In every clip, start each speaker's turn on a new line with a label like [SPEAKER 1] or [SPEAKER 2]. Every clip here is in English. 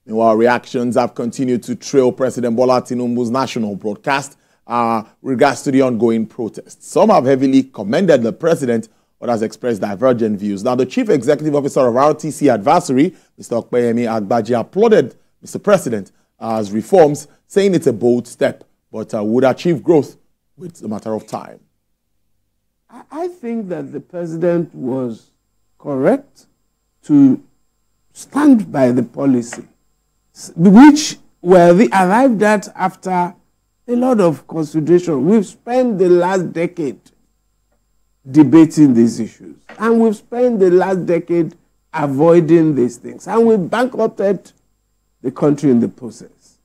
[SPEAKER 1] Meanwhile, reactions have continued to trail President Bola Tinubu's national broadcast regards to the ongoing protests. Some have heavily commended the president, others expressed divergent views. Now, the Chief Executive Officer of RTC adversary, Mr. Okpeyemi Agbaji, applauded Mr. President as reforms, saying it's a bold step, but would achieve growth with a matter of time.
[SPEAKER 2] I think that the president was correct to stand by the policy, which were arrived at after a lot of consideration. We've spent the last decade debating these issues, and we've spent the last decade avoiding these things, and we bankrupted the country in the process.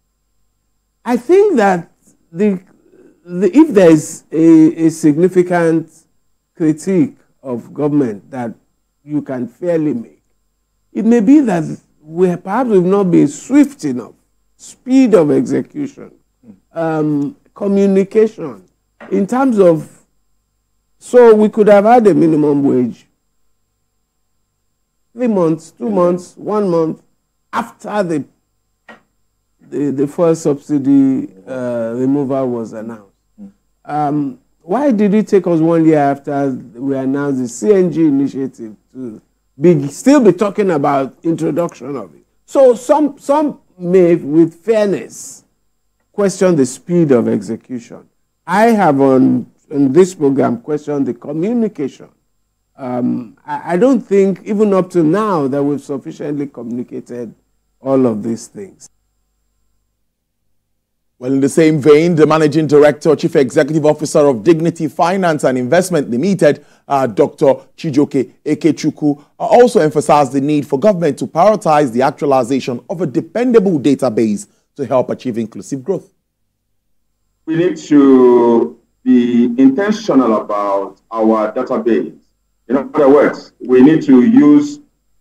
[SPEAKER 2] I think that if there is a significant critique of government that you can fairly make, it may be that perhaps we've not been swift enough, speed of execution, communication, in terms of, so we could have had a minimum wage 3 months, 2 months, 1 month after the first subsidy removal was announced. Why did it take us 1 year after we announced the CNG initiative to still be talking about introduction of it? So some may, with fairness, question the speed of execution. I have on this program questioned the communication. I don't think, even up to now, that we've sufficiently communicated all of these things.
[SPEAKER 1] Well, in the same vein, the Managing Director, Chief Executive Officer of Dignity Finance and Investment Limited, Dr. Chijoke Ekechukwu, also emphasized the need for government to prioritize the actualization of a dependable database to help achieve inclusive growth.
[SPEAKER 3] We need to be intentional about our database. In other words, we need to use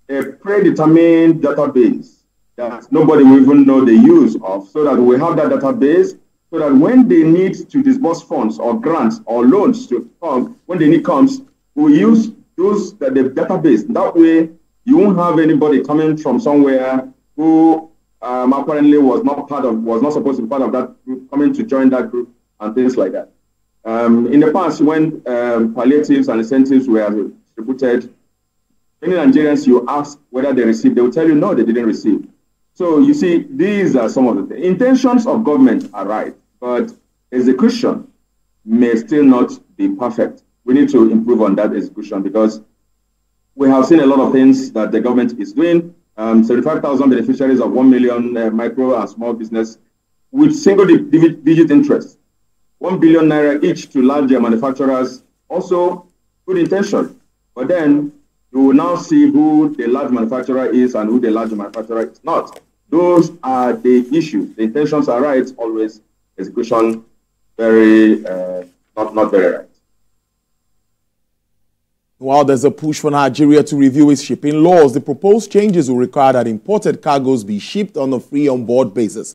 [SPEAKER 3] a predetermined database that nobody will even know the use of, so that we have that database, so that when they need to disburse funds or grants or loans to come, when the need comes, we use the database. That way, you won't have anybody coming from somewhere who apparently was not supposed to be part of that group, coming to join that group and things like that. In the past, when palliatives and incentives were distributed, many Nigerians, you ask whether they received, they will tell you no, they didn't receive. So you see, these are some of the things. Intentions of government are right, but execution may still not be perfect. We need to improve on that execution, because we have seen a lot of things that the government is doing. 75,000 beneficiaries of 1 million micro and small business with single-digit interest. 1 billion naira each to larger manufacturers, also good intention. But then you will now see who the large manufacturer is and who the large manufacturer is not. Those are the issues. The intentions are right, always. Execution not very right.
[SPEAKER 1] While there's a push for Nigeria to review its shipping laws, the proposed changes will require that imported cargoes be shipped on a free on-board basis.